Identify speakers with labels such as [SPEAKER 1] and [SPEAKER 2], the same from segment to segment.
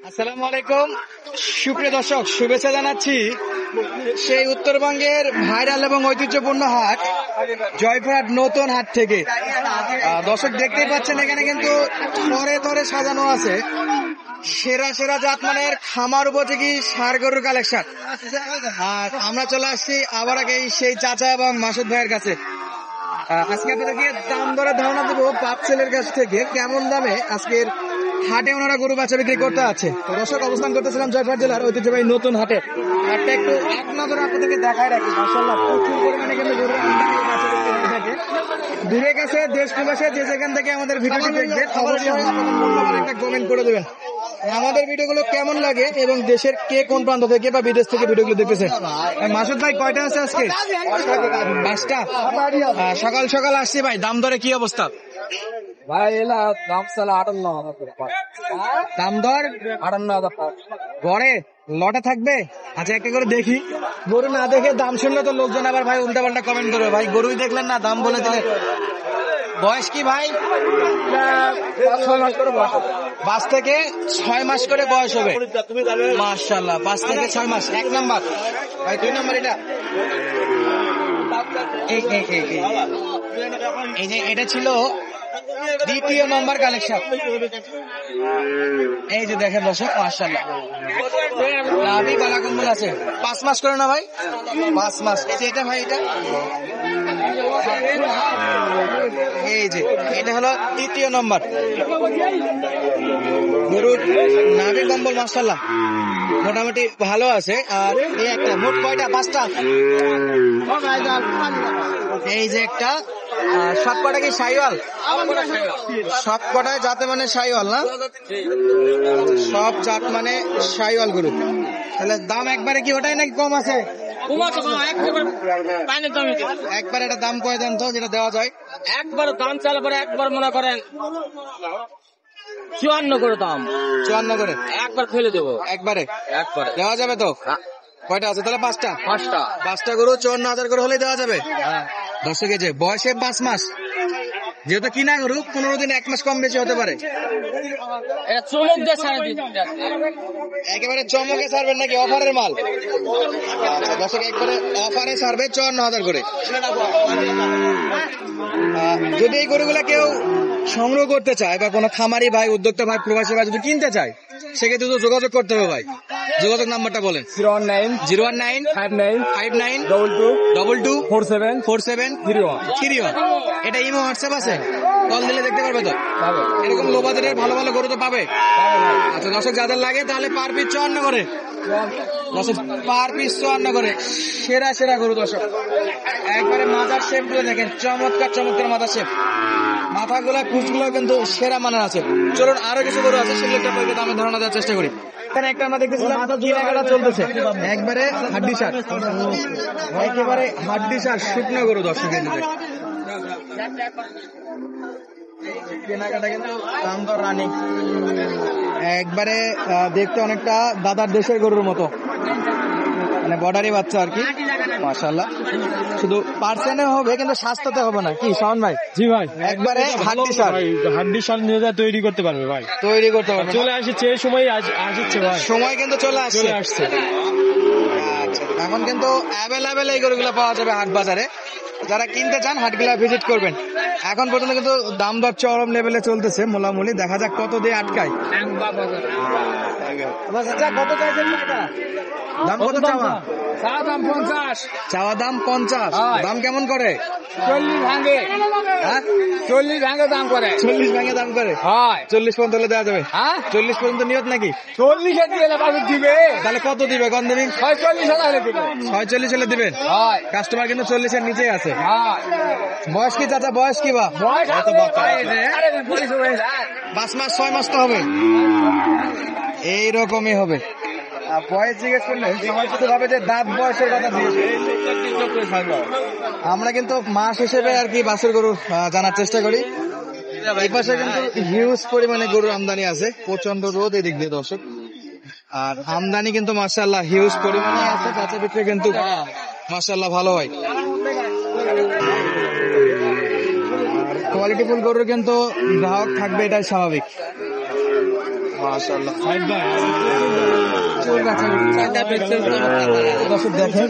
[SPEAKER 1] আসসালামু আলাইকুম সুপ্রিয় দর্শক, শুভেচ্ছা জানাচ্ছি সেই উত্তরবঙ্গের ভাইরাল এবং ঐতিহ্যপূর্ণ হাট জয়পুরহাট নতুন হাট থেকে। দর্শক দেখতেই পাচ্ছেন এখানে কিন্তু থরে থরে সাজানো আছে সেরা সেরা জাতমানের খামার উপযোগী ষাঁড় গরুর কালেকশন। আর আমরা চলে আসছি আবার আগে সেই চাচা এবং মাসুদ ভাইয়ের কাছে। আজকে আপনাদেরকে দাম দরের ধারণা দেবো বাপ ছেলের কাছ থেকে, কেমন দামে আজকের হাটে ওনারা গরু বাচ্চা বিক্রি করতে আছে। তো দর্শক, অবস্থান করতেছিলাম জয়পুরহাট জেলার ঐতিহ্যবাহী নতুন হাটে। হাটটা একটু এক নজরে আপনাদেরকে দেখায় রাখি। মাশাআল্লাহ প্রচুর পরিমাণে কিন্তু গরুর আমদানি বাচ্চা বিক্রি হয়ে থাকে। দূরে কাছে দেশ প্রবাসে যে যেখান থেকে আমাদের ভিডিওটি দেখবেন অবশ্যই আপনাদের মূল্যবান একটা কমেন্ট করে দেবেন আমাদের ভিডিওগুলো কেমন লাগে এবং দেশের কে কোন প্রান্ত থেকে বা বিদেশ থেকে ভিডিওগুলো দেখতেছেন। মাসুদ ভাই কয়টা আছে আজকে? 5টা। সকাল সকাল আসছি ভাই, দাম দরে কি অবস্থা
[SPEAKER 2] ভাই? এলা দাম চালা 58,000
[SPEAKER 1] দাম দর?
[SPEAKER 2] 58,000
[SPEAKER 1] গড়ে লটে থাকবে। আচ্ছা একটা করে দেখি, গরু না দেখে দাম শুনলে তো লোকজন আবার ভাই উল্টা পাল্টা কমেন্ট করবে, ভাই গরুই দেখলেন না দাম বলে দিলেন। বয়স কি ভাই? 5 থেকে 6 মাস করে বয়স হবে। মাশাআল্লাহ 5 থেকে 6 মাস। 1 নাম্বার ভাই, 2 নাম্বার এটা এই যে এটা ছিল 2য় নম্বর কালেকশন। এই যে দেখেন দর্শক, মাশাআল্লাহ নাভি গলা কম্বল আছে। 5 মাস করে না ভাই? 5 মাস। এই যে এটা ভাই, এটা এই যে এটা হলো 3য় নম্বর গরুর নাভি কম্বল। মাশাআল্লাহ মোটামুটি ভালো আছে। আর এই একটা মোট কয়টা? 5টা। এই যে একটা সব কটা কি শাইওয়াল? সব কটায় জাতে মানে শাইওয়াল না? সব জাত মানে শাইওয়াল গরু। তাহলে দাম একবারে কি ওটাই নাকি কম আছে? একবার এটা দাম কয় দেন তো যেটা দেওয়া যায়।
[SPEAKER 2] একবার দাম চাল পরে একবার মনে করেন 54 করে দাম।
[SPEAKER 1] 54 করে
[SPEAKER 2] একবার ফেলে দেবো।
[SPEAKER 1] একবারে দেওয়া যাবে তো? কয়টা আছে তাহলে? 5টা। 5টা গরু 54,000 করে হলে দেওয়া যাবে। দর্শক এই যে বয়সে 5 মাস, যেহেতু কিনা গরু 15 দিন 1 মাস কম বেশি হতে পারে।
[SPEAKER 2] চমক দিয়ে ছাড়া দিতে
[SPEAKER 1] একেবারে চমকে ছাড়বেন নাকি অফারের মাল? আচ্ছা দর্শক, একবারে অফারে ছাড়বে 54,000 করে। যদি এই গরুগুলা কেউ সংগ্রহ করতে চায় বা কোনো খামারি ভাই, উদ্যোক্তা ভাই, প্রবাসী ভাই যদি কিনতে চায়, সেক্ষেত্রে তো যোগাযোগ করতে হবে ভাই। যোগাযোগ নাম্বারটা বলেন। 019 59 22 47 31। এটা ইমো হোয়াটসঅ্যাপ আছে? কল দিলে দেখতে পারবে তো? এরকম লো বাজারের ভালো ভালো গরু তো পাবে। আচ্ছা দর্শক, যাদের লাগে তাহলে পার পিস 54 করে। দর্শক পার পিস 54 করে সেরা সেরা গরু। দর্শক একবারে মাথার শেপ গুলো দেখেন, চমৎকার চমৎকার মাথার শেপ। মাথাগুলা কুচগুলো কিন্তু সেরা মানের আছে। চলুন আরো কিছু গরু আছে, সেগুলো একটা দামে ধারণা দেওয়ার চেষ্টা করি। এখানে একটা আমরা দেখতেছিলাম কেনাকাটা চলতেছে, একবারে হাড্ডি সার, একেবারে হাড্ডি সার শুকনো গরু। দর্শক কেনাকাটা কিন্তু দাম দর রানিং, একবারে দেখতে অনেকটা দাদার দেশের গরুর মতো, মানে বর্ডারি বাচ্চা আর কি। মাশাআল্লাহ শুধু পার্সেন্টে হবে কিন্তু স্বাস্থ্যতে হবে না, কি শাওন ভাই?
[SPEAKER 3] জি ভাই,
[SPEAKER 1] একবারে হাড্ডি সার
[SPEAKER 3] নিয়ে তৈরি করতে পারবে ভাই,
[SPEAKER 1] তৈরি করতে পারবে।
[SPEAKER 3] চলে আসছে এই সময়, আসছে ভাই,
[SPEAKER 1] সময় কিন্তু চলে আসছে। আচ্ছা, এখন কিন্তু অ্যাভেলেবেল এই গরুগুলো পাওয়া যাবে হাট বাজারে। যারা কিনতে চান হাটগুলা ভিজিট করবেন। এখন পর্যন্ত কিন্তু দাম দর চরম লেভেলে চলতেছে, মোলামুলি দেখা যাক কত দিয়ে আটকায়। কত চাইছেন? দাম কত চাওয়া?
[SPEAKER 2] দাম 50।
[SPEAKER 1] চাওয়া দাম 50। দাম কেমন করে?
[SPEAKER 2] 40 ভাঙে।
[SPEAKER 1] হ্যাঁ
[SPEAKER 2] 40 ভাঙে দাম করে।
[SPEAKER 1] 40 ভাঙে দাম করে। 40 পর্যন্ত হলে দেওয়া যাবে। 40 পর্যন্ত নিয়ত নাকি?
[SPEAKER 2] 40 এ দিলে বাজার দিবে।
[SPEAKER 1] তাহলে কত দিবে কোন দিন?
[SPEAKER 2] 46 হলে দিবে।
[SPEAKER 1] 46 হলে দিবেন? কাস্টমার কিন্তু 40 এর নিচেই আছে। বয়স কি চাচা? বয়স কি? বা 5 মাস 6 মাস তো হবে, এইরকমই হবে। বয়স জিজ্ঞেস করলে ভাবে যে দাঁত বয়সের কথা আমরা কিন্তু মাস হিসেবে আর কি বাছুর গরু জানার চেষ্টা করি। এই পাশে কিন্তু হিউজ পরিমাণে গরুর আমদানি আছে, প্রচন্ড রোদ এদিক দিয়ে দর্শক। আর আমদানি কিন্তু মাশাআল্লাহ হিউজ পরিমাণে আছে, কাঁচা বিক্রি কিন্তু মাশাআল্লাহ ভালো হয়। কোয়ালিটিফুল গরুর কিন্তু গ্রাহক থাকবে, এটাই স্বাভাবিক। মাশাআল্লাহ।
[SPEAKER 3] সাইদ ভাই
[SPEAKER 1] দর্শক দেখেন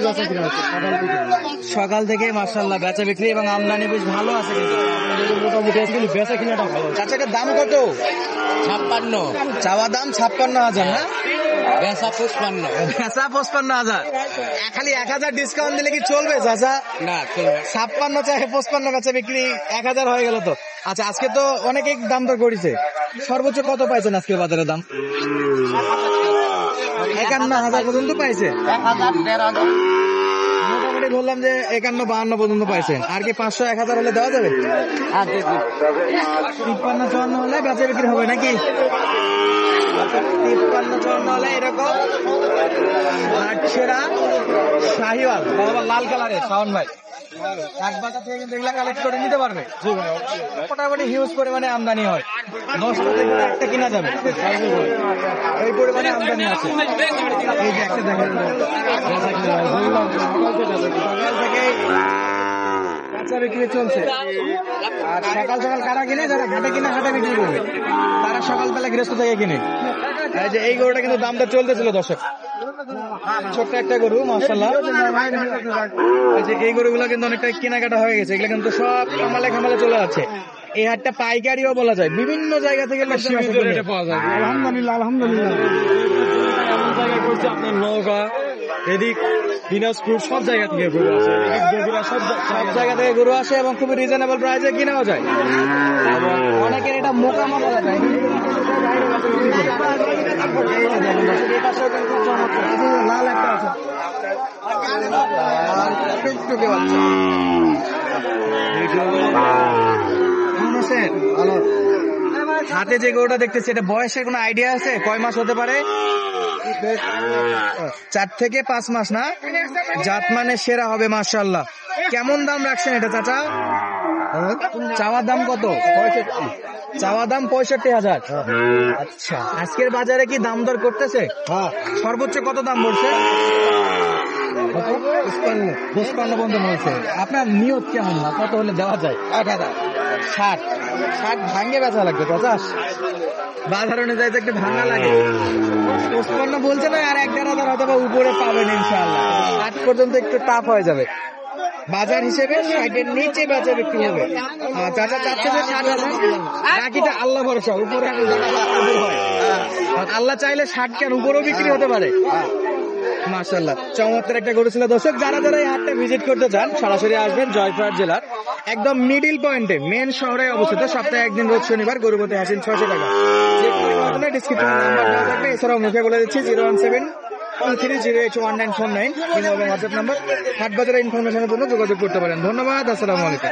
[SPEAKER 1] সকাল থেকে মাশাআল্লাহ বেচা বিক্রি এবং আমদানি বেশ ভালো আছে কিন্তু
[SPEAKER 3] মোটামুটি আজকাল বেচা কিনাটা ভালো।
[SPEAKER 1] চাচাকে দাম কত?
[SPEAKER 2] 56
[SPEAKER 1] চাওয়া দাম 56,000 না,
[SPEAKER 2] বেচা 55
[SPEAKER 1] বেচা 55,000। খালি 1,000 ডিসকাউন্ট দিলে কি চলবে চাচা?
[SPEAKER 2] না চলবে
[SPEAKER 1] 56 চাহে 55 বেচা বিক্রি 1,000 হয়ে গেল তো। আচ্ছা আজকে তো অনেকেই দাম দর করেছে, সর্বোচ্চ কত পাইছেন আজকে বাজারে দাম? 51,000 পর্যন্ত পাইছে।
[SPEAKER 2] 1000
[SPEAKER 1] মোটামুটি বললাম যে 51-52 পর্যন্ত পাইছেন। আর কি 500-1000 হলে দেওয়া যাবে? 53-54 হলে বেচা বিক্রি হবে নাকি? 53-54 হলে এরকম হাটছেড়া শাহিওয়াল বাবা লাল কালারের শাওন ভাই এক বাজার থেকে কিন্তু এগুলা কালেক্ট করে নিতে পারবে। মোটামুটি হিউজ পরিমাণে আমদানি হয়, 10টা থেকে একটা কিনা যাবে, এই পরিমাণে আমদানি আছে। এই যে একটা দেখেন সকাল থেকে বেচা বিক্রি চলছে। আর সকাল সকাল কারা কিনে? যারা ঘাটে কিনে হাটে বিক্রি করবে, তারা সকালবেলা গৃহস্থ থেকে কিনে। এই যে এই গরুটা কিন্তু দামটা চলতেছিল দর্শক, ছোট্ট একটা গরু মাশাআল্লাহ। এই যে এই গরুগুলো কিন্তু অনেকটা কেনাকাটা হয়ে গেছে, এগুলো কিন্তু সব খামালে খামালে চলে যাচ্ছে। এই হাটটা পাইকারিও বলা যায়, বিভিন্ন জায়গা থেকে লোকজন আসে কিনে।
[SPEAKER 3] রেটে পাওয়া যায়। আলহামদুলিল্লাহ আলহামদুলিল্লাহ। এমন জায়গায় করছে আপনার নওগাঁ, এদিক দিনাজপুর, সব জায়গা থেকে গরু আছে। এদিক বগুড়া, সব
[SPEAKER 1] জায়গা থেকে গরু আসে এবং খুবই রিজনেবল প্রাইসে কিনাও যায়। এবং অনেকের এটা মোকামা বলা যায়। লাল একটা আছে, টুকটুকে বাচ্চা। কেমন আছেন? ভালো। হাতে যে গরুটা দেখতেছি এটা বয়সের কোনো আইডিয়া আছে? কয় মাস হতে পারে? 4 থেকে 5 মাস না? জাত মানে সেরা হবে মাশাআল্লাহ। কেমন দাম রাখছেন এটা চাচা? চাওয়া দাম কত? চাওয়া দাম 65,000। আচ্ছা, আজকের বাজারে কি দাম দর করতেছে? সর্বোচ্চ কত দাম বলছে? 55 পর্যন্ত বলছে। আপনার নিয়ত কেমন না কত হলে দেওয়া যায়? 60 ভাঙ্গে বেচা লাগবে 50। বাজার অনুযায়ী তো একটু ভাঙা লাগে। 55 বলছে না, আর 1,500 হয়তো বা উপরে পাবেন ইনশাআল্লাহ। 8 পর্যন্ত একটু টাফ হয়ে যাবে। বাজার হিসেবে 60-এর নিচে বেচা বিক্রি হবে। চাচা চাচ্ছে যে 60,000, বাকিটা আল্লাহ ভরসা, উপরে হয়। আল্লাহ চাইলে 60 কেন উপরেও বিক্রি হতে পারে। মাশাআল্লাহ, চমৎকার একটা গরু ছিল দর্শক। যারা যারা এই হাটটা ভিজিট করতে চান সরাসরি আসবেন জয়পুরহাট জেলার একদম মিডিল পয়েন্টে, মেন শহরে অবস্থিত। সপ্তাহে একদিন রোজ শনিবার গরু প্রতি আসেন 600 টাকা। যে কোনো মাধ্যমে ডিসক্রিপশনে নাম্বার দেওয়া থাকবে। এছাড়াও মুখে বলে দিচ্ছি 01723081949 হোয়াটসঅ্যাপ নাম্বার। হাট বাজারের ইনফরমেশনের জন্য যোগাযোগ করতে পারেন। ধন্যবাদ, আসসালামু আলাইকুম।